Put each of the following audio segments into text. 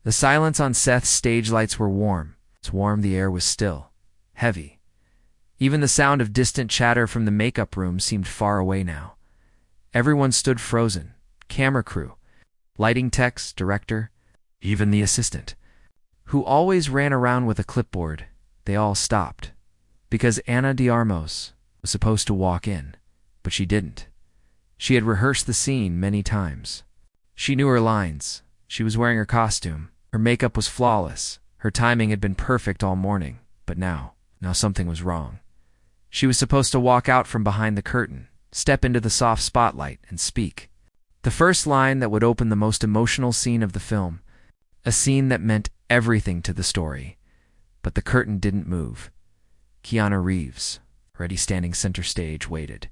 The silence on Seth's stage lights were warm. It's warm, the air was still, heavy. Even the sound of distant chatter from the makeup room seemed far away now. Everyone stood frozen. Camera crew, lighting techs, director, even the assistant, who always ran around with a clipboard. They all stopped. Because Ana de Armas was supposed to walk in, but she didn't. She had rehearsed the scene many times. She knew her lines. She was wearing her costume. Her makeup was flawless. Her timing had been perfect all morning. But now something was wrong. She was supposed to walk out from behind the curtain, step into the soft spotlight, and speak. The first line that would open the most emotional scene of the film. A scene that meant everything to the story. But the curtain didn't move. Keanu Reeves, already standing center stage, waited.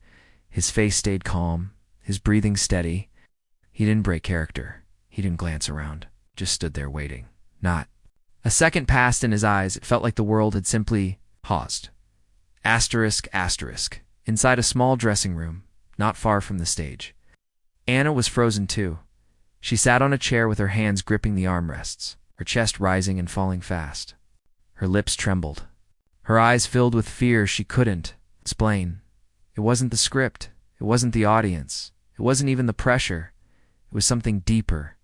His face stayed calm, his breathing steady. He didn't break character. He didn't glance around. Just stood there waiting. Not. A second passed in his eyes. It felt like the world had simply paused. Asterisk, asterisk. Inside a small dressing room, not far from the stage. Ana was frozen too. She sat on a chair with her hands gripping the armrests, her chest rising and falling fast. Her lips trembled. Her eyes filled with fear she couldn't explain. It wasn't the script. It wasn't the audience. It wasn't even the pressure. It was something deeper,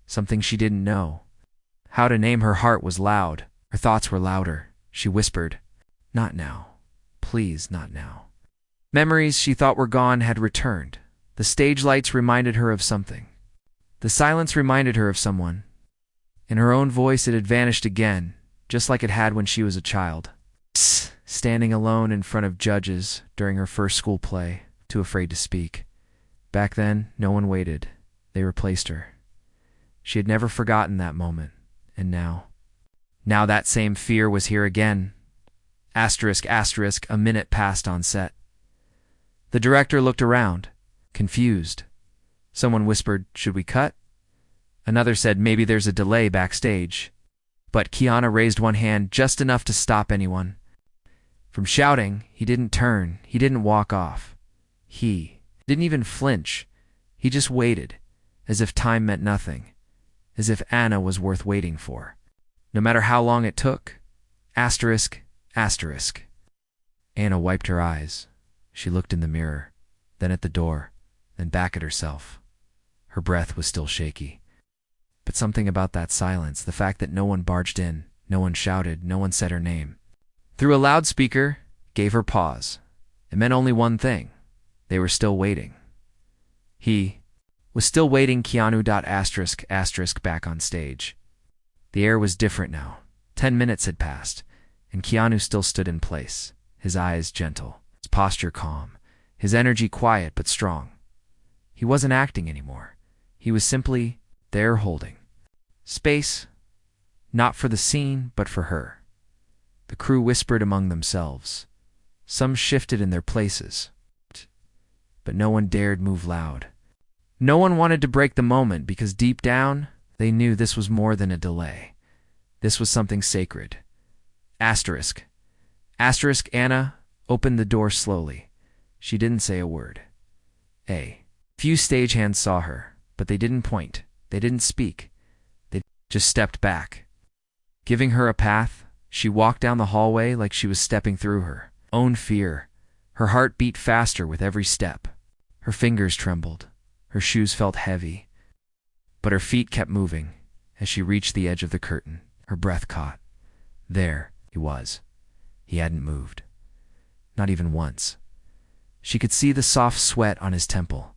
something she didn't know. How to name her heart was loud. Her thoughts were louder. She whispered, "Not now. Please, not now." Memories she thought were gone had returned. The stage lights reminded her of something. The silence reminded her of someone. In her own voice it had vanished again, just like it had when she was a child. Standing alone in front of judges during her first school play, too afraid to speak. Back then, no one waited. They replaced her. She had never forgotten that moment, and now that same fear was here again. Asterisk, asterisk, a minute passed on set. The director looked around, confused. Someone whispered, "Should we cut?" Another said, "Maybe there's a delay backstage." But Keanu raised one hand just enough to stop anyone from shouting. He didn't turn. He didn't walk off. He didn't even flinch. He just waited, as if time meant nothing, as if Ana was worth waiting for. No matter how long it took. Asterisk, asterisk. Ana wiped her eyes. She looked in the mirror, then at the door, then back at herself. Her breath was still shaky. But something about that silence, the fact that no one barged in, no one shouted, no one said her name, through a loudspeaker, gave her pause. It meant only one thing. They were still waiting. He was still waiting. Keanu. Asterisk, asterisk, back on stage. The air was different now. 10 minutes had passed, and Keanu still stood in place, his eyes gentle, his posture calm, his energy quiet but strong. He wasn't acting anymore. He was simply there holding space, not for the scene, but for her. The crew whispered among themselves. Some shifted in their places, but no one dared move loud. No one wanted to break the moment because deep down, they knew this was more than a delay. This was something sacred. Asterisk. Asterisk. Ana opened the door slowly. She didn't say a word. A few stagehands saw her, but they didn't point. They didn't speak. They just stepped back. Giving her a path, she walked down the hallway like she was stepping through her own fear. Her heart beat faster with every step. Her fingers trembled. Her shoes felt heavy. But her feet kept moving. As she reached the edge of the curtain, her breath caught. There he was. He hadn't moved. Not even once. She could see the soft sweat on his temple.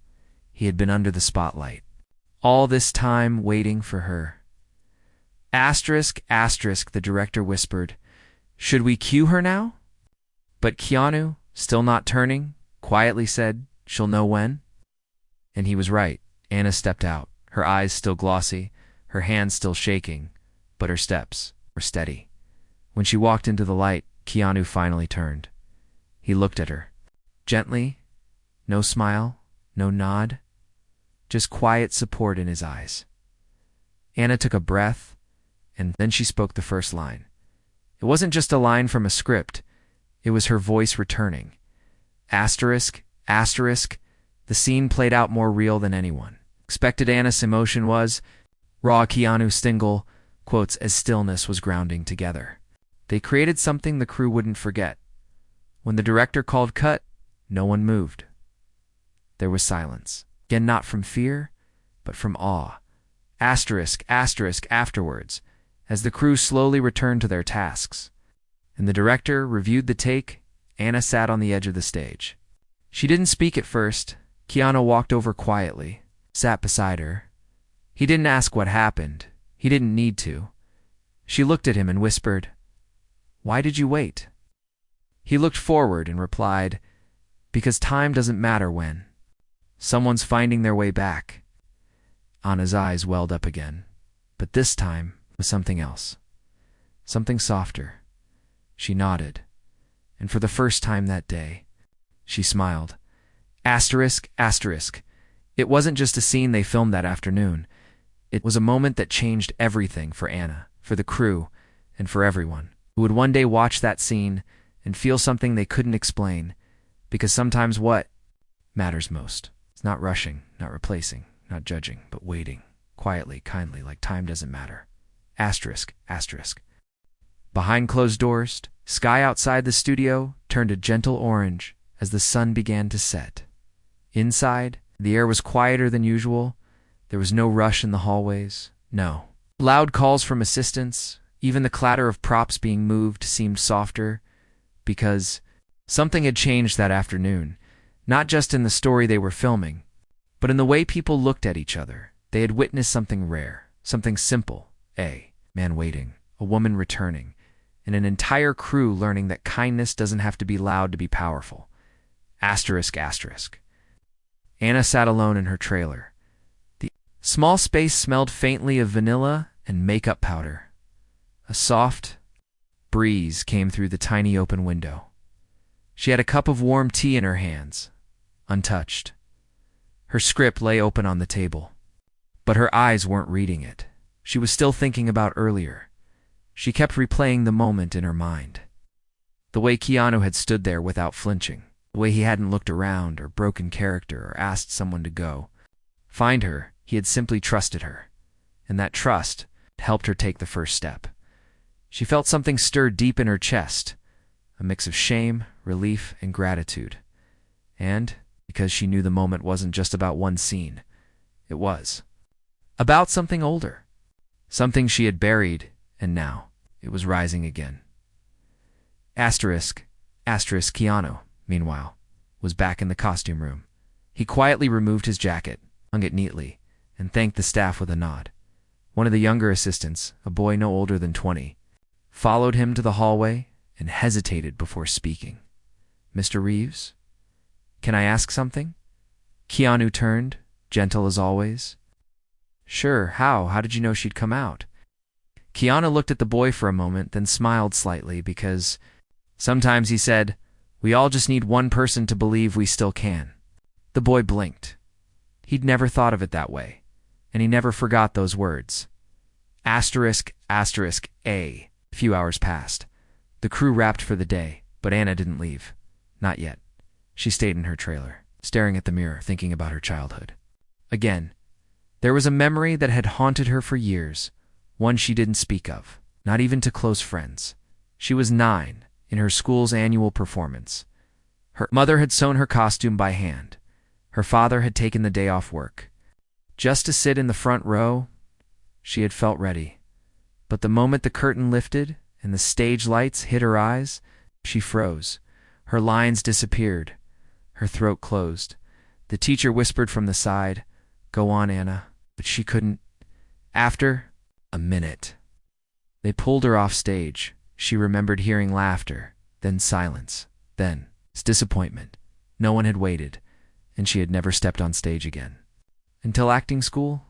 He had been under the spotlight. All this time waiting for her. Asterisk, asterisk, the director whispered. "Should we cue her now?" But Keanu, still not turning, quietly said, "She'll know when." And he was right. Ana stepped out, her eyes still glossy, her hands still shaking, but her steps were steady. When she walked into the light, Keanu finally turned. He looked at her. Gently, no smile, no nod, just quiet support in his eyes. Ana took a breath, and then she spoke the first line. It wasn't just a line from a script. It was her voice returning. Asterisk, asterisk, the scene played out more real than anyone expected. Ana's emotion was raw. Keanu Stingle quotes as stillness was grounding together. They created something the crew wouldn't forget. When the director called cut, no one moved. There was silence. Again, not from fear, but from awe. Asterisk, asterisk afterwards, as the crew slowly returned to their tasks, and the director reviewed the take, Anna sat on the edge of the stage. She didn't speak at first. Keanu walked over quietly, sat beside her. He didn't ask what happened. He didn't need to. She looked at him and whispered, "Why did you wait?" He looked forward and replied, "Because time doesn't matter when. Someone's finding their way back." Anna's eyes welled up again, but this time was something else. Something softer. She nodded, and for the first time that day, she smiled. Asterisk, asterisk. It wasn't just a scene they filmed that afternoon. It was a moment that changed everything for Anna, for the crew, and for everyone who would one day watch that scene and feel something they couldn't explain, because sometimes what matters most is not rushing, not replacing, not judging, but waiting, quietly, kindly, like time doesn't matter. Asterisk, asterisk. Behind closed doors, sky outside the studio turned a gentle orange as the sun began to set. Inside, the air was quieter than usual. There was no rush in the hallways. No. Loud calls from assistants, even the clatter of props being moved seemed softer, because something had changed that afternoon, not just in the story they were filming, but in the way people looked at each other. They had witnessed something rare, something simple. A man waiting, a woman returning, and an entire crew learning that kindness doesn't have to be loud to be powerful. Asterisk, asterisk. Anna sat alone in her trailer. The small space smelled faintly of vanilla and makeup powder. A soft breeze came through the tiny open window. She had a cup of warm tea in her hands, untouched. Her script lay open on the table, but her eyes weren't reading it. She was still thinking about earlier. She kept replaying the moment in her mind. The way Keanu had stood there without flinching, the way he hadn't looked around or broken character or asked someone to go find her. He had simply trusted her, and that trust helped her take the first step. She felt something stir deep in her chest, a mix of shame, relief, and gratitude. And because she knew the moment wasn't just about one scene, it was about something older, something she had buried, and now it was rising again. Asterisk, asterisk. Keanu, meanwhile, was back in the costume room. He quietly removed his jacket, hung it neatly, and thanked the staff with a nod. One of the younger assistants, a boy no older than 20, followed him to the hallway and hesitated before speaking. "Mr. Reeves, can I ask something?" Keanu turned, gentle as always. "Sure, how did you know she'd come out?" Keanu looked at the boy for a moment, then smiled slightly because sometimes, he said, we all just need one person to believe we still can. The boy blinked. He'd never thought of it that way, and he never forgot those words. Asterisk, asterisk, A. A few hours passed. The crew wrapped for the day, but Anna didn't leave. Not yet. She stayed in her trailer, staring at the mirror, thinking about her childhood. Again, there was a memory that had haunted her for years, one she didn't speak of, not even to close friends. She was 9, in her school's annual performance. Her mother had sewn her costume by hand. Her father had taken the day off work. Just to sit in the front row, she had felt ready. But the moment the curtain lifted and the stage lights hit her eyes, she froze. Her lines disappeared. Her throat closed. The teacher whispered from the side, "Go on, Anna," but she couldn't. After a minute, they pulled her off stage. She remembered hearing laughter, then silence, then disappointment. No one had waited, and she had never stepped on stage again. Until acting school,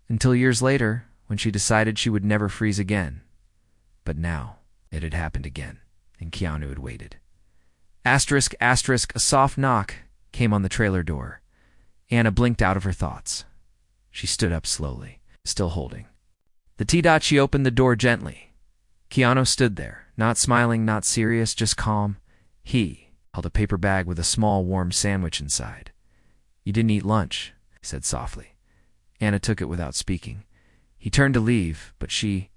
until years later, when she decided she would never freeze again. But now, it had happened again, and Keanu had waited. Asterisk, asterisk. A soft knock came on the trailer door. Anna blinked out of her thoughts. She stood up slowly, still holding the T-dot. She opened the door gently. Keanu stood there, not smiling, not serious, just calm. He held a paper bag with a small, warm sandwich inside. "You didn't eat lunch," he said softly. Anna took it without speaking. He turned to leave, but she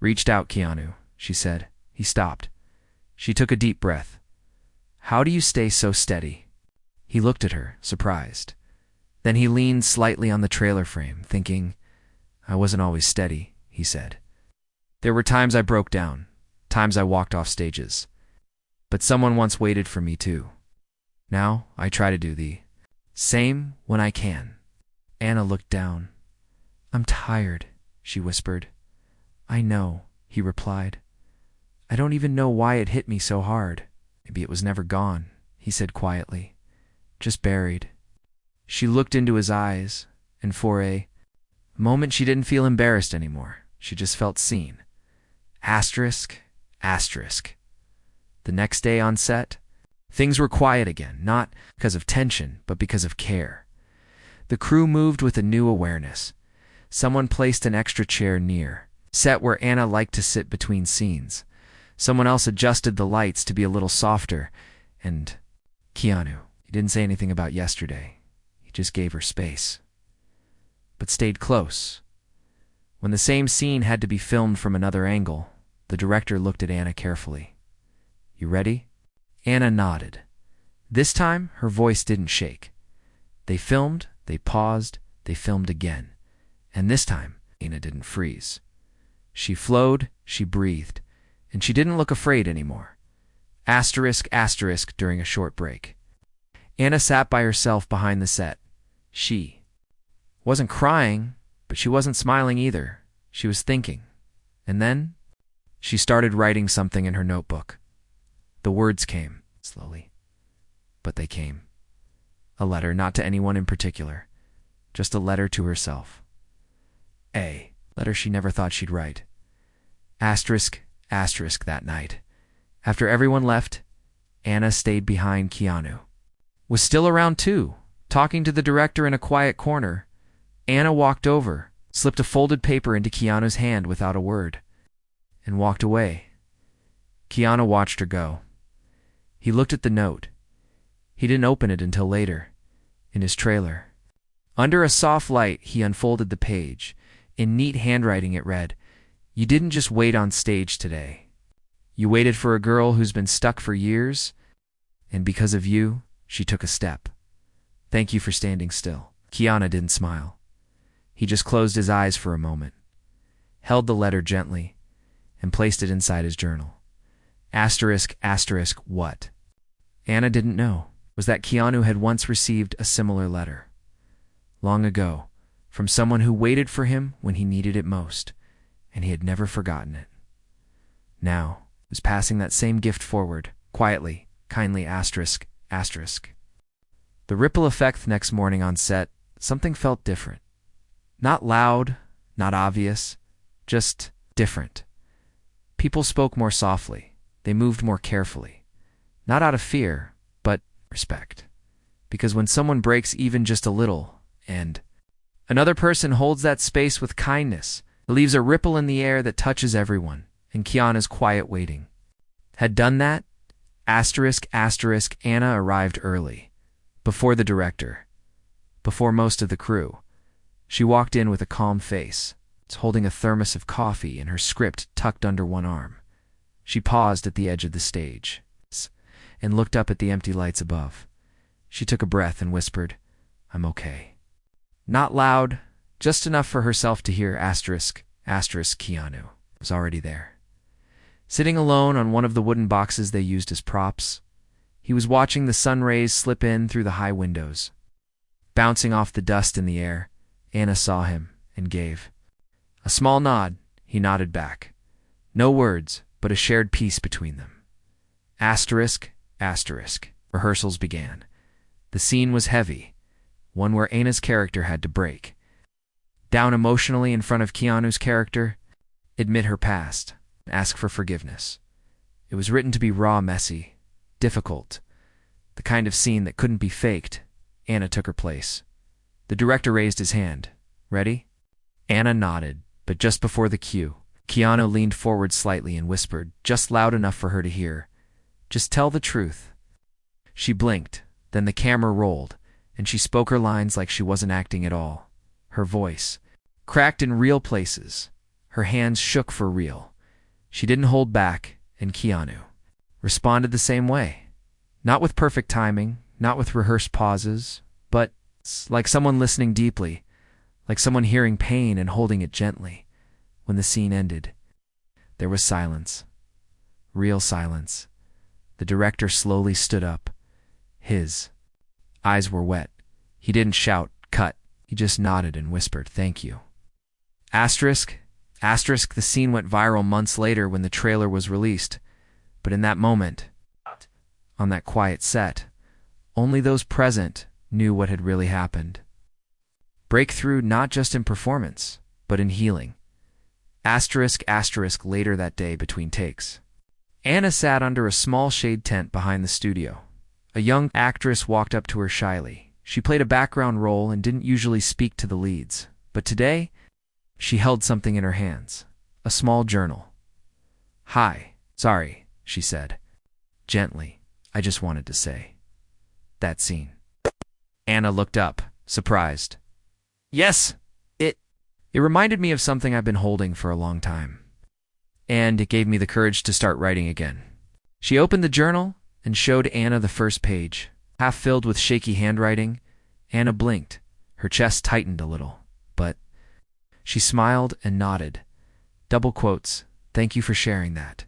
Reached out, Keanu, she said. He stopped. She took a deep breath. How do you stay so steady? He looked at her, surprised. Then he leaned slightly on the trailer frame, thinking, I wasn't always steady, he said. There were times I broke down, times I walked off stages. But someone once waited for me too. Now I try to do the same when I can. Anna looked down. I'm tired, she whispered. I know, he replied. I don't even know why it hit me so hard. Maybe it was never gone, he said quietly. Just buried. She looked into his eyes, and for a moment she didn't feel embarrassed anymore. She just felt seen. Asterisk, asterisk. The next day on set, things were quiet again, not because of tension, but because of care. The crew moved with a new awareness. Someone placed an extra chair near set where Anna liked to sit between scenes. Someone else adjusted the lights to be a little softer, and Keanu, he didn't say anything about yesterday. He just gave her space, but stayed close. When the same scene had to be filmed from another angle, the director looked at Anna carefully. You ready? Anna nodded. This time, her voice didn't shake. They filmed, they paused, they filmed again. And this time, Anna didn't freeze. She flowed, she breathed, and she didn't look afraid anymore. Asterisk, asterisk during a short break. Anna sat by herself behind the set. She wasn't crying, but she wasn't smiling either. She was thinking. And then she started writing something in her notebook. The words came, slowly. But they came. A letter, not to anyone in particular. Just a letter to herself. A letter she never thought she'd write. Asterisk, asterisk that night. After everyone left, Anna stayed behind. Keanu was still around too, talking to the director in a quiet corner. Anna walked over, slipped a folded paper into Keanu's hand without a word, and walked away. Keanu watched her go. He looked at the note. He didn't open it until later, in his trailer. Under a soft light, he unfolded the page. In neat handwriting it read, You didn't just wait on stage today. You waited for a girl who's been stuck for years, and because of you, she took a step. Thank you for standing still. Keanu didn't smile. He just closed his eyes for a moment, held the letter gently, and placed it inside his journal. Asterisk, asterisk, what? Anna didn't know was that Keanu had once received a similar letter. Long ago, from someone who waited for him when he needed it most, and he had never forgotten it. Now, was passing that same gift forward, quietly, kindly, asterisk, asterisk. The ripple effect next morning on set, something felt different. Not loud, not obvious, just different. People spoke more softly. They moved more carefully. Not out of fear, but respect. Because when someone breaks even just a little, and another person holds that space with kindness, it leaves a ripple in the air that touches everyone, and Keanu's quiet waiting had done that. Asterisk, asterisk, Anna arrived early, before the director, before most of the crew. She walked in with a calm face, holding a thermos of coffee and her script tucked under one arm. She paused at the edge of the stage and looked up at the empty lights above. She took a breath and whispered, I'm okay. Not loud, just enough for herself to hear. Asterisk, asterisk, Keanu was already there. Sitting alone on one of the wooden boxes they used as props, he was watching the sun rays slip in through the high windows. Bouncing off the dust in the air, Anna saw him and gave a small nod. He nodded back. No words, but a shared peace between them. Asterisk, asterisk. Rehearsals began. The scene was heavy, one where Anna's character had to break down emotionally in front of Keanu's character, admit her past, ask for forgiveness. It was written to be raw, messy, difficult, the kind of scene that couldn't be faked. Anna took her place. The director raised his hand. Ready? Anna nodded, but just before the cue, Keanu leaned forward slightly and whispered, just loud enough for her to hear, Just tell the truth. She blinked, then the camera rolled, and she spoke her lines like she wasn't acting at all. Her voice cracked in real places. Her hands shook for real. She didn't hold back, and Keanu responded the same way. Not with perfect timing, not with rehearsed pauses, but like someone listening deeply, like someone hearing pain and holding it gently. When the scene ended, there was silence. Real silence. The director slowly stood up. His eyes were wet. He didn't shout, "Cut." He just nodded and whispered, "Thank you." Asterisk. The scene went viral months later when the trailer was released. But in that moment, on that quiet set, only those present knew what had really happened. Breakthrough not just in performance, but in healing. Asterisk later that day between takes. Anna sat under a small shade tent behind the studio. A young actress walked up to her shyly. She played a background role and didn't usually speak to the leads. But today, she held something in her hands. A small journal. "Hi, sorry," she said. Gently, "I just wanted to say." That scene. Anna looked up, surprised. "Yes, it reminded me of something I've been holding for a long time. And it gave me the courage to start writing again." She opened the journal and showed Anna the first page, half filled with shaky handwriting. Anna blinked. Her chest tightened a little, but she smiled and nodded. Double quotes, "Thank you for sharing that."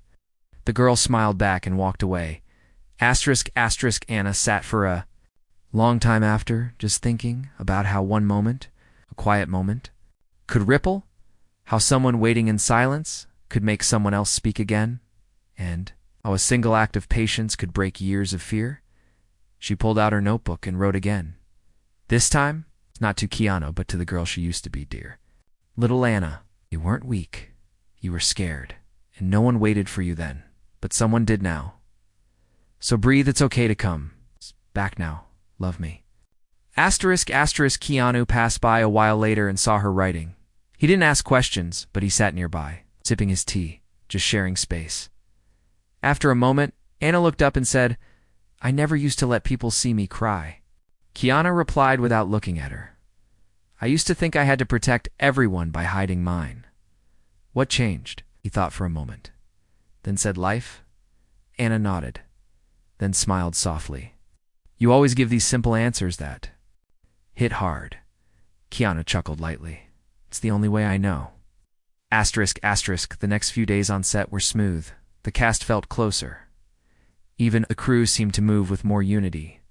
The girl smiled back and walked away. Asterisk Anna sat for a long time after, just thinking about how one moment, a quiet moment, could ripple, how someone waiting in silence could make someone else speak again, and how a single act of patience could break years of fear. She pulled out her notebook and wrote again. This time, not to Keanu, but to the girl she used to be, "Dear little Anna, you weren't weak. You were scared, and no one waited for you then, but someone did now. So breathe, it's okay to come. Back now. Love me." Asterisk Keanu passed by a while later and saw her writing. He didn't ask questions, but he sat nearby, sipping his tea, just sharing space. After a moment, Anna looked up and said, "I never used to let people see me cry." Keanu replied without looking at her, "I used to think I had to protect everyone by hiding mine." "What changed?" He thought for a moment, then said, "Life." Anna nodded, then smiled softly. "You always give these simple answers that hit hard." Keanu chuckled lightly. "It's the only way I know." Asterisk the next few days on set were smooth. The cast felt closer. Even the crew seemed to move with more unity.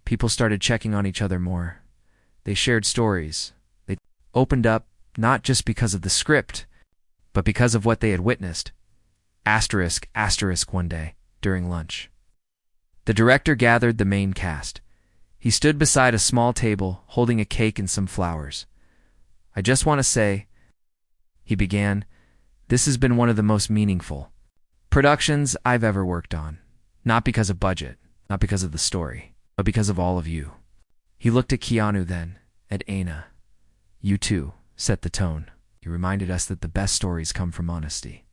People started checking on each other more. They shared stories. They opened up, not just because of the script, but because of what they had witnessed. Asterisk one day, during lunch. The director gathered the main cast. He stood beside a small table, holding a cake and some flowers. "I just want to say," he began, "this has been one of the most meaningful productions I've ever worked on. Not because of budget, not because of the story, but because of all of you." He looked at Keanu then, at Anna. "You too set the tone. You reminded us that the best stories come from honesty,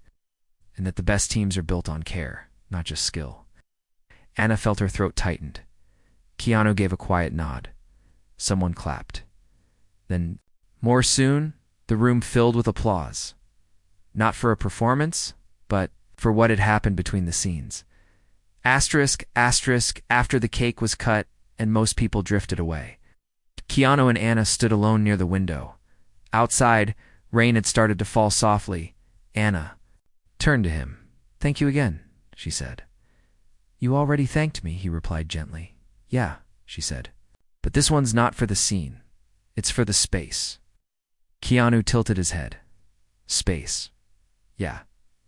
and that the best teams are built on care, not just skill." Anna felt her throat tightened. Keanu gave a quiet nod. Someone clapped. Then, more soon, the room filled with applause. Not for a performance, but for what had happened between the scenes. Asterisk after the cake was cut and most people drifted away. Keanu and Anna stood alone near the window. Outside, rain had started to fall softly. Anna turned to him. "Thank you again," she said. "You already thanked me," he replied gently. "Yeah," she said. "But this one's not for the scene. It's for the space." Keanu tilted his head. "Space. Yeah.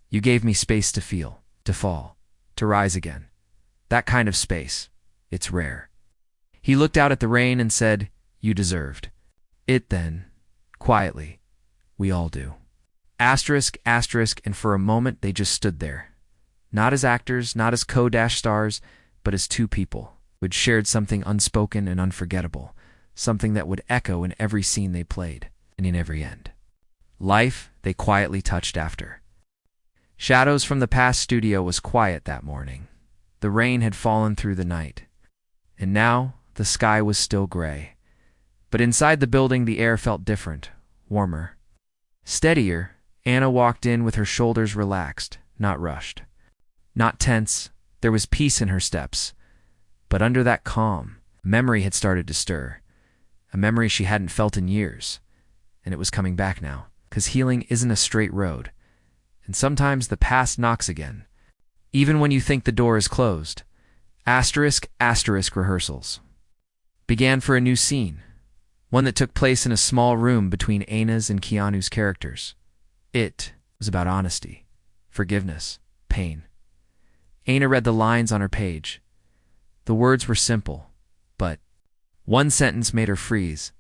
You gave me space to feel, to fall, to rise again. That kind of space. It's rare." He looked out at the rain and said, "You deserved it then." Quietly. "We all do." Asterisk, and for a moment they just stood there. Not as actors, not as co-stars, but as two people who had shared something unspoken and unforgettable, something that would echo in every scene they played, and in every end. Life, they quietly touched after. Shadows from the past studio was quiet that morning. The rain had fallen through the night, and now the sky was still gray. But inside the building the air felt different, warmer. Steadier, Anna walked in with her shoulders relaxed. not rushed. Not tense, there was peace in her steps. But under that calm, a memory had started to stir. A memory she hadn't felt in years. And it was coming back now. 'Cause healing isn't a straight road. And sometimes the past knocks again. Even when you think the door is closed. Asterisk rehearsals began for a new scene. One that took place in a small room between Anna's and Keanu's characters. It was about honesty, forgiveness, pain. Anna read the lines on her page. The words were simple, but one sentence made her freeze.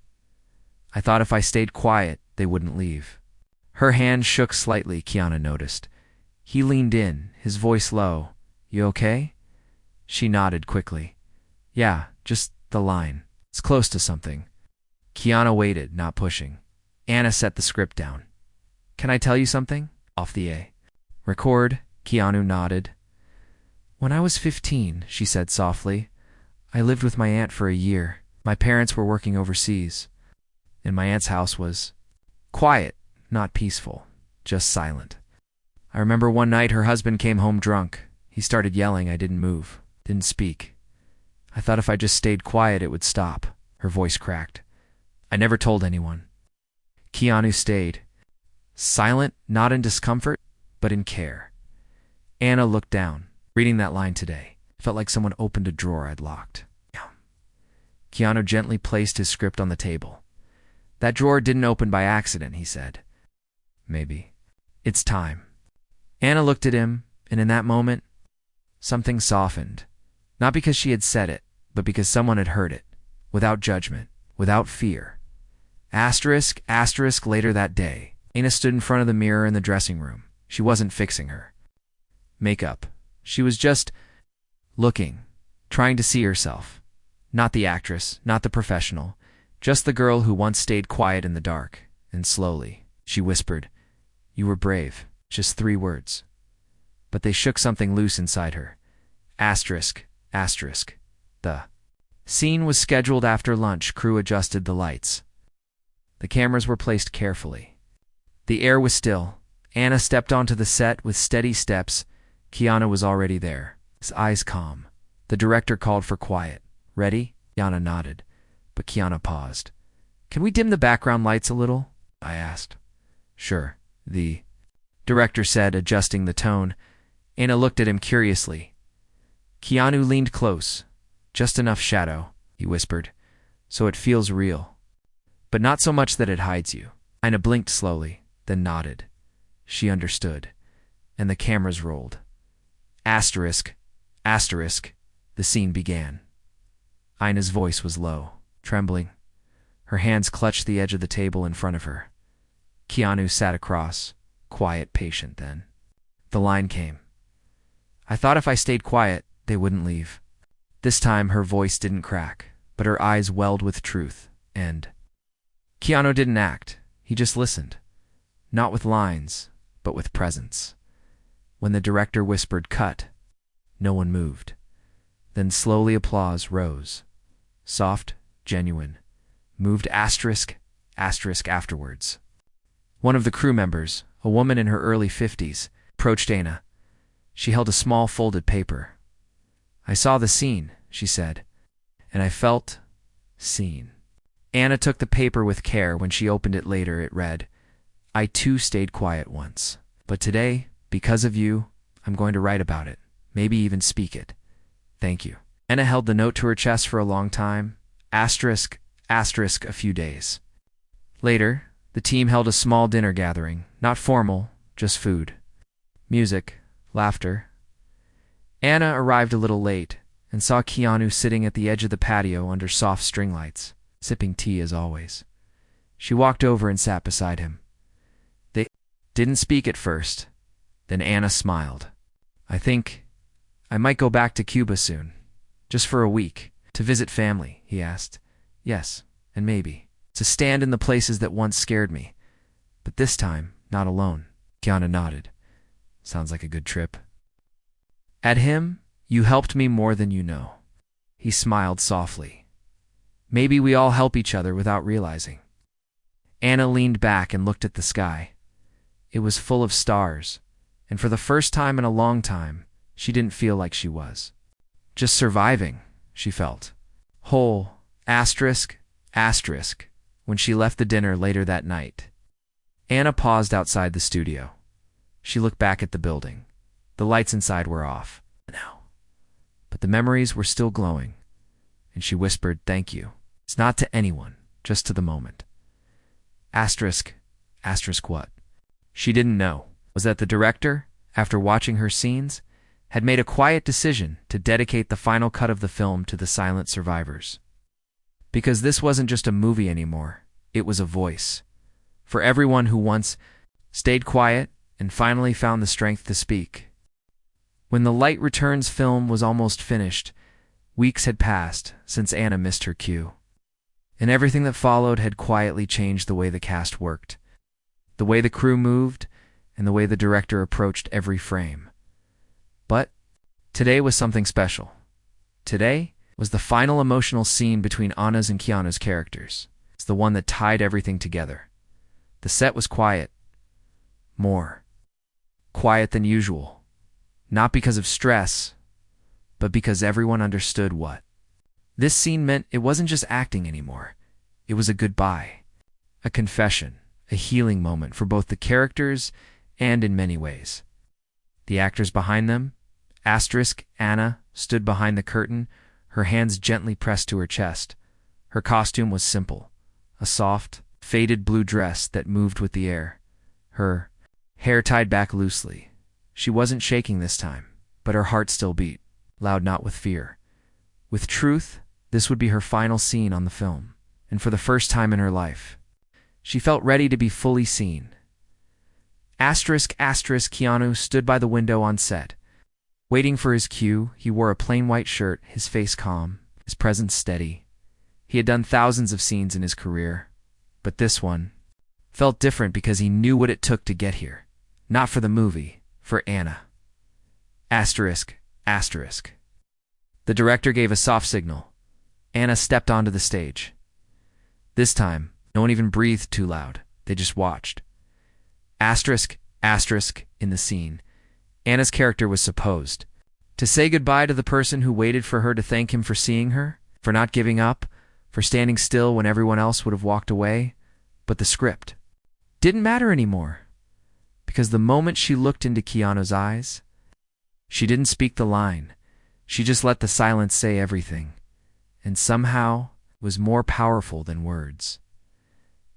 I thought if I stayed quiet, they wouldn't leave. Her hand shook slightly, Keanu noticed. He leaned in, his voice low. You okay? She nodded quickly. Yeah, just the line. It's close to something. Keanu waited, not pushing. Anna set the script down. Can I tell you something? Off the A. Record, Keanu nodded. When I was 15, she said softly, I lived with my aunt for a year. My parents were working overseas. And my aunt's house was quiet, not peaceful, just silent. I remember one night her husband came home drunk. He started yelling. I didn't move, didn't speak. I thought if I just stayed quiet, it would stop. Her voice cracked. I never told anyone. Keanu stayed. Silent, not in discomfort, but in care. Anna looked down. Reading that line today, felt like someone opened a drawer I'd locked. Keanu gently placed his script on the table. That drawer didn't open by accident, he said. Maybe. It's time. Anna looked at him, and in that moment, something softened. Not because she had said it, but because someone had heard it. Without judgment, without fear. Asterisk later that day, Anna stood in front of the mirror in the dressing room. She wasn't fixing her makeup. She was just looking, trying to see herself. Not the actress, not the professional, just the girl who once stayed quiet in the dark. And slowly, she whispered, You were brave. Just 3 words. But they shook something loose inside her. Asterisk. The scene was scheduled after lunch. Crew adjusted the lights. The cameras were placed carefully. The air was still. Anna stepped onto the set with steady steps. Keanu was already there, his eyes calm. The director called for quiet. Ready? Anna nodded, but Keanu paused. Can we dim the background lights a little? I asked. Sure, the director said, adjusting the tone. Anna looked at him curiously. Keanu leaned close. Just enough shadow, he whispered, so it feels real. But not so much that it hides you. Anna blinked slowly, then nodded. She understood, and the cameras rolled. Asterisk, the scene began. Ina's voice was low, trembling. Her hands clutched the edge of the table in front of her. Keanu sat across, quiet, patient then. The line came. I thought if I stayed quiet, they wouldn't leave. This time her voice didn't crack, but her eyes welled with truth, and Keanu didn't act. He just listened. Not with lines, but with presence. When the director whispered cut, no one moved. Then slowly applause rose. Soft, genuine. Moved asterisk afterwards. One of the crew members, a woman in her early 50s, approached Anna. She held a small folded paper. I saw the scene, she said, and I felt seen. Anna took the paper with care. When she opened it later, it read, I too stayed quiet once. But today, because of you, I'm going to write about it, maybe even speak it. Thank you. Anna held the note to her chest for a long time. Asterisk a few days. Later, the team held a small dinner gathering, not formal, just food. Music, laughter. Anna arrived a little late and saw Keanu sitting at the edge of the patio under soft string lights, sipping tea as always. She walked over and sat beside him. They didn't speak at first. Then Anna smiled. I think I might go back to Cuba soon. Just for a week. To visit family, he asked. Yes, and maybe. To stand in the places that once scared me. But this time, not alone. Keanu nodded. Sounds like a good trip. At him, you helped me more than you know. He smiled softly. Maybe we all help each other without realizing. Anna leaned back and looked at the sky. It was full of stars, And for the first time in a long time, she didn't feel like she was just surviving, she felt whole, asterisk, asterisk, when she left the dinner later that night. Anna paused outside the studio. She looked back at the building. The lights inside were off now, but the memories were still glowing, and she whispered, "Thank you." It's not to anyone, just to the moment. Asterisk, asterisk what? She didn't know. Was that the director, after watching her scenes, had made a quiet decision to dedicate the final cut of the film to the silent survivors. Because this wasn't just a movie anymore, it was a voice. For everyone who once stayed quiet and finally found the strength to speak. When the Light Returns film was almost finished, weeks had passed since Anna missed her cue. And everything that followed had quietly changed the way the cast worked, the way the crew moved, and the way the director approached every frame. But today was something special. Today was the final emotional scene between Anna's and Keanu's characters. It's the one that tied everything together. The set was quiet. More quiet than usual. Not because of stress, but because everyone understood what this scene meant. It wasn't just acting anymore. It was a goodbye, a confession, a healing moment for both the characters and in many ways. The actors behind them, asterisk Anna, stood behind the curtain, her hands gently pressed to her chest. Her costume was simple, a soft, faded blue dress that moved with the air, her hair tied back loosely. She wasn't shaking this time, but her heart still beat, loud not with fear. With truth, this would be her final scene on the film, and for the first time in her life, she felt ready to be fully seen. Asterisk, asterisk, Keanu stood by the window on set. Waiting for his cue, he wore a plain white shirt, his face calm, his presence steady. He had done thousands of scenes in his career, but this one felt different because he knew what it took to get here. Not for the movie, for Anna. Asterisk, asterisk. The director gave a soft signal. Anna stepped onto the stage. This time, no one even breathed too loud. They just watched. Asterisk, asterisk, in the scene, Anna's character was supposed to say goodbye to the person who waited for her, to thank him for seeing her, for not giving up, for standing still when everyone else would have walked away. But the script didn't matter anymore, because the moment she looked into Keanu's eyes, she didn't speak the line. She just let the silence say everything, and somehow was more powerful than words.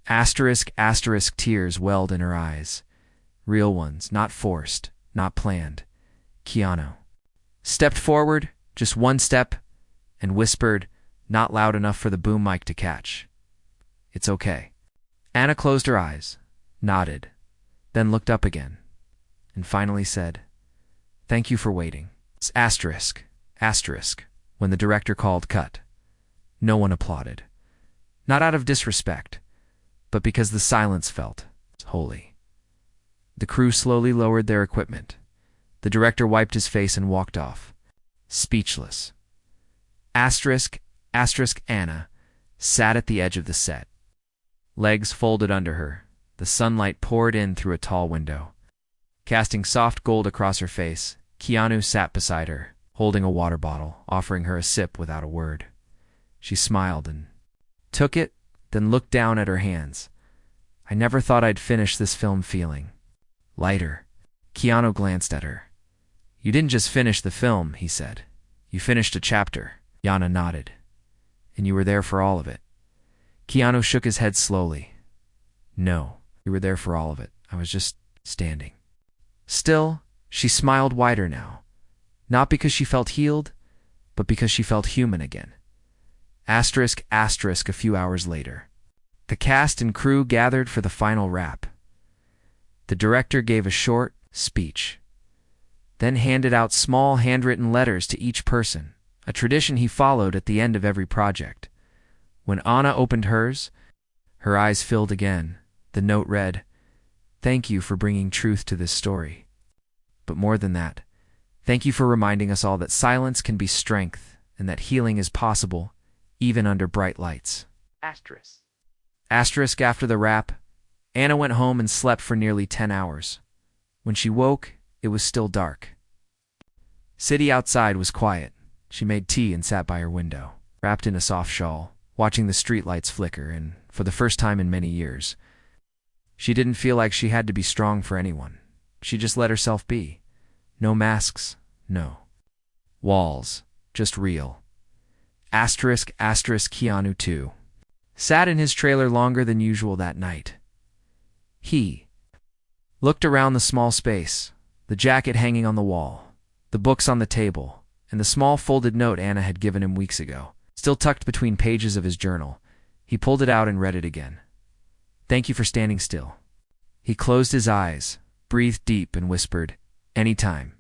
Asterisk, asterisk, tears welled in her eyes. Real ones, not forced, not planned. Keanu stepped forward, just one step, and whispered, not loud enough for the boom mic to catch, "It's okay." Anna closed her eyes, nodded, then looked up again, and finally said, "Thank you for waiting." It's asterisk, asterisk, when the director called cut. No one applauded. Not out of disrespect, but because the silence felt holy. The crew slowly lowered their equipment. The director wiped his face and walked off, speechless. Asterisk, asterisk, Anna sat at the edge of the set. Legs folded under her, the sunlight poured in through a tall window. Casting soft gold across her face, Keanu sat beside her, holding a water bottle, offering her a sip without a word. She smiled and took it, then looked down at her hands. "I never thought I'd finish this film feeling lighter." Keanu glanced at her. "You didn't just finish the film," he said. "You finished a chapter." Yana nodded. "And you were there for all of it." Keanu shook his head slowly. "No, you were there for all of it. I was just standing." Still, she smiled wider now. Not because she felt healed, but because she felt human again. Asterisk, asterisk, a few hours later. The cast and crew gathered for the final wrap. The director gave a short speech, then handed out small handwritten letters to each person, a tradition he followed at the end of every project. When Anna opened hers, her eyes filled again. The note read, "Thank you for bringing truth to this story. But more than that, thank you for reminding us all that silence can be strength and that healing is possible, even under bright lights." Asterisk. Asterisk, after the wrap, Anna went home and slept for nearly 10 hours. When she woke, It was still dark. City outside was quiet. She made tea and sat by her window, wrapped in a soft shawl, watching the streetlights flicker, and, for the first time in many years, she didn't feel like she had to be strong for anyone. She just let herself be. No masks, no walls, just real. Keanu too sat in his trailer longer than usual that night. He looked around the small space, the jacket hanging on the wall, the books on the table, and the small folded note Anna had given him weeks ago, still tucked between pages of his journal. He pulled it out and read it again. "Thank you for standing still." He closed his eyes, breathed deep, and whispered, "Anytime."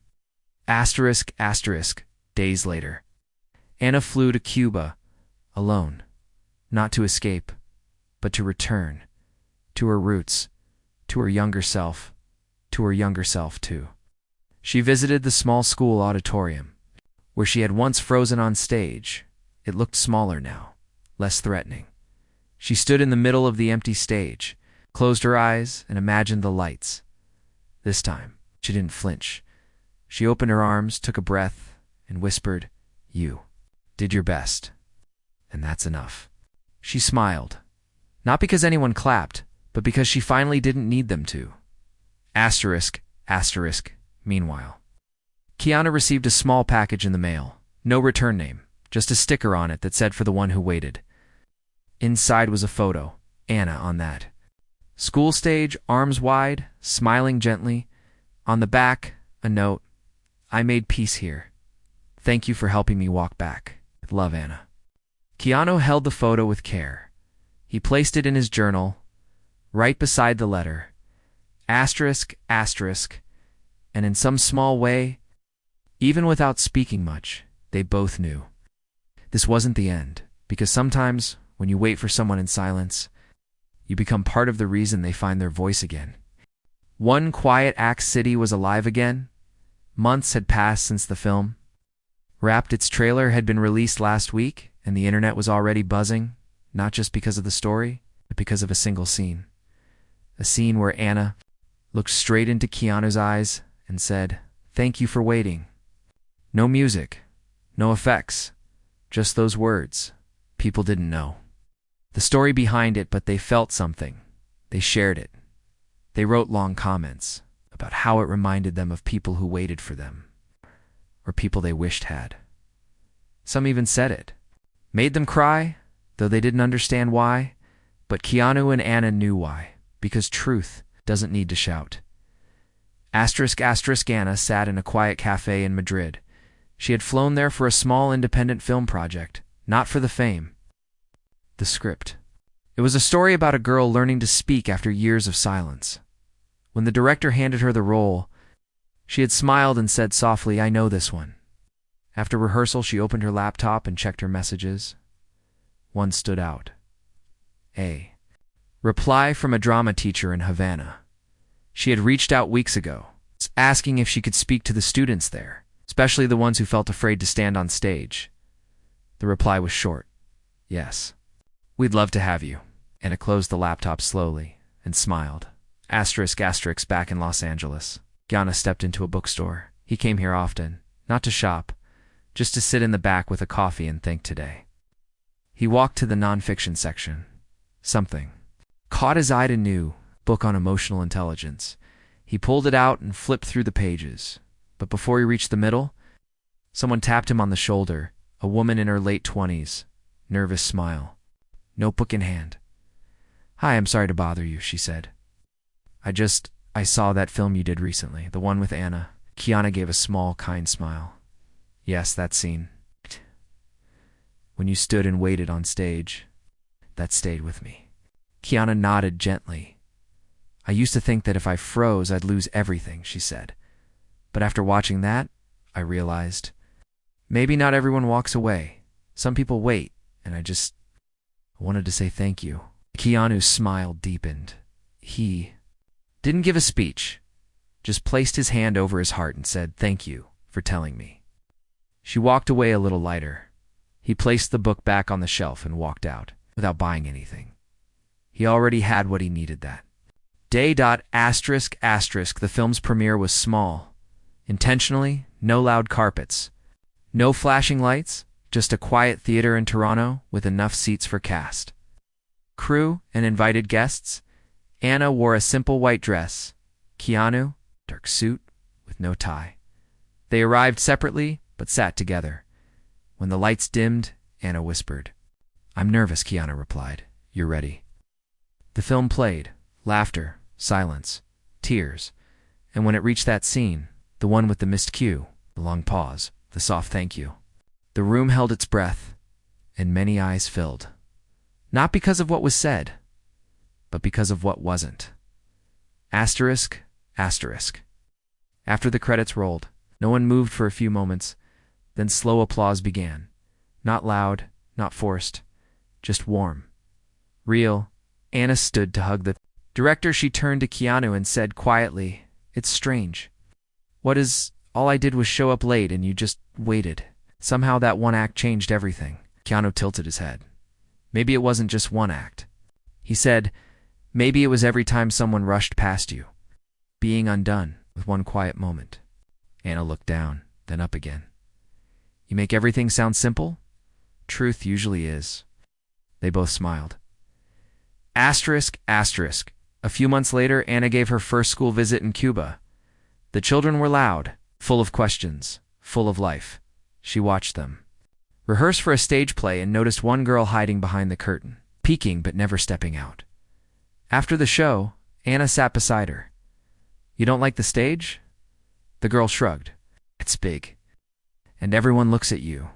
Days later. Anna flew to Cuba, alone, not to escape, but to return, to her roots, to her younger self too. She visited the small school auditorium, where she had once frozen on stage. It looked smaller now, less threatening. She stood in the middle of the empty stage, closed her eyes, and imagined the lights. This time, she didn't flinch. She opened her arms, took a breath, and whispered, "You did your best, and that's enough." She smiled, not because anyone clapped, but because she finally didn't need them to. Meanwhile, Keanu received a small package in the mail. No return name, just a sticker on it that said "For the one who waited." Inside was a photo, Anna on that. School stage, arms wide, smiling gently. On the back, a note, "I made peace here. Thank you for helping me walk back. Love, Anna." Keanu held the photo with care. He placed it in his journal, right beside the letter, and in some small way, even without speaking much, they both knew. This wasn't the end, because sometimes, when you wait for someone in silence, you become part of the reason they find their voice again. One quiet city was alive again. Months had passed since the film Wrapped. Its trailer had been released last week, and the internet was already buzzing, not just because of the story, but because of a single scene. A scene where Anna looked straight into Keanu's eyes and said, "Thank you for waiting." No music, no effects, just those words. People didn't know the story behind it, but they felt something. They shared it. They wrote long comments about how it reminded them of people who waited for them, or people they wished had. Some even said it made them cry, though they didn't understand why. But Keanu and Anna knew why, because truth doesn't need to shout. Anna sat in a quiet cafe in Madrid. She had flown there for a small independent film project, not for the fame. The script. It was a story about a girl learning to speak after years of silence. When the director handed her the role, she had smiled and said softly, "I know this one." After rehearsal, she opened her laptop and checked her messages. One stood out. A reply from a drama teacher in Havana. She had reached out weeks ago, asking if she could speak to the students there, especially the ones who felt afraid to stand on stage. The reply was short. "Yes. We'd love to have you." Anna closed the laptop slowly and smiled. Back in Los Angeles. Keanu stepped into a bookstore. He came here often, not to shop, just to sit in the back with a coffee and think today. He walked to the nonfiction section. Something caught his eye, a new book on emotional intelligence. He pulled it out and flipped through the pages. But before he reached the middle, someone tapped him on the shoulder, a woman in her late 20s, nervous smile, notebook in hand. "Hi, I'm sorry to bother you," she said. I saw that film you did recently, the one with Anna." Keanu gave a small, kind smile. "Yes, that scene. When you stood and waited on stage, that stayed with me." Keanu nodded gently. "I used to think that if I froze, I'd lose everything," she said. "But after watching that, I realized maybe not everyone walks away. Some people wait, and I wanted to say thank you." Keanu's smile deepened. He didn't give a speech, just placed his hand over his heart and said, "Thank you for telling me." She walked away a little lighter. He placed the book back on the shelf and walked out, without buying anything. He already had what he needed that day. The film's premiere was small, Intentionally, no loud carpets. No flashing lights, just a quiet theater in Toronto with enough seats for cast, crew, and invited guests. Anna wore a simple white dress. Keanu, dark suit with no tie. They arrived separately, but sat together. When the lights dimmed, Anna whispered. "I'm nervous," Keanu replied. "You're ready." The film played. Laughter, silence, tears. And when it reached that scene, the one with the missed cue, the long pause, the soft thank you, the room held its breath, and many eyes filled. Not because of what was said, but because of what wasn't. Asterisk, asterisk. After the credits rolled, no one moved for a few moments, then slow applause began. Not loud, not forced, just warm. Real. Anna stood to hug the director. She turned to Keanu and said quietly, "It's strange. All I did was show up late and you just waited. Somehow that one act changed everything." Keanu tilted his head. "Maybe it wasn't just one act." He said, "Maybe it was every time someone rushed past you, being undone with one quiet moment." Anna looked down, then up again. "You make everything sound simple? Truth usually is." They both smiled. Asterisk, asterisk. A few months later, Anna gave her first school visit in Cuba. The children were loud, full of questions, full of life. She watched them rehearse for a stage play and noticed one girl hiding behind the curtain, peeking but never stepping out. After the show, Anna sat beside her. "You don't like the stage?" The girl shrugged. "It's big. And everyone looks at you."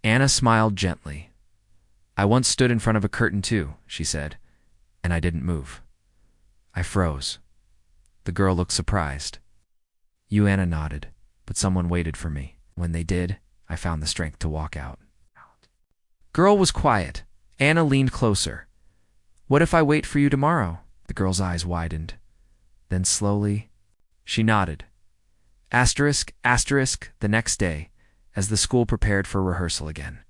Anna smiled gently. "I once stood in front of a curtain too," she said, "and I didn't move." I froze. The girl looked surprised. Anna nodded, "But someone waited for me. When they did, I found the strength to walk out." Girl was quiet. Anna leaned closer. "What if I wait for you tomorrow?" The girl's eyes widened. Then slowly, she nodded. Asterisk, asterisk, the next day, as the school prepared for rehearsal again.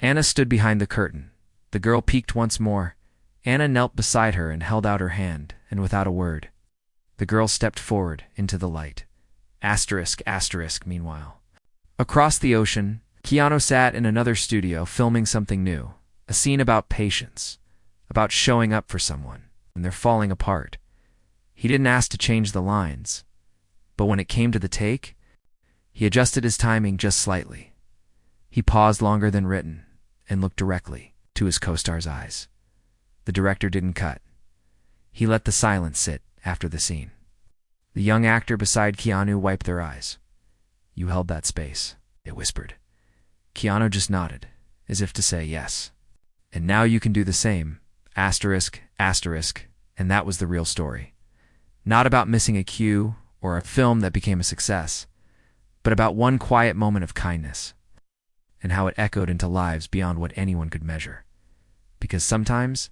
Anna stood behind the curtain. The girl peeked once more. Anna knelt beside her and held out her hand, and without a word, the girl stepped forward into the light. Asterisk, asterisk, meanwhile. Across the ocean, Keanu sat in another studio filming something new, a scene about patience, about showing up for someone when they're falling apart. He didn't ask to change the lines, but when it came to the take, he adjusted his timing just slightly. He paused longer than written and looked directly to his co-star's eyes. The director didn't cut. He let the silence sit after the scene. The young actor beside Keanu wiped their eyes. "You held that space," it whispered. Keanu just nodded, as if to say yes. "And now you can do the same." Asterisk, asterisk, and that was the real story. Not about missing a cue or a film that became a success, but about one quiet moment of kindness, and how it echoed into lives beyond what anyone could measure. Because sometimes,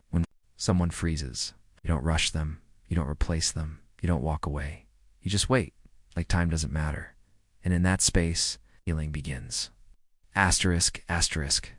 when someone freezes, you don't rush them, you don't replace them, you don't walk away. You just wait, like time doesn't matter. And in that space, healing begins. Asterisk, asterisk.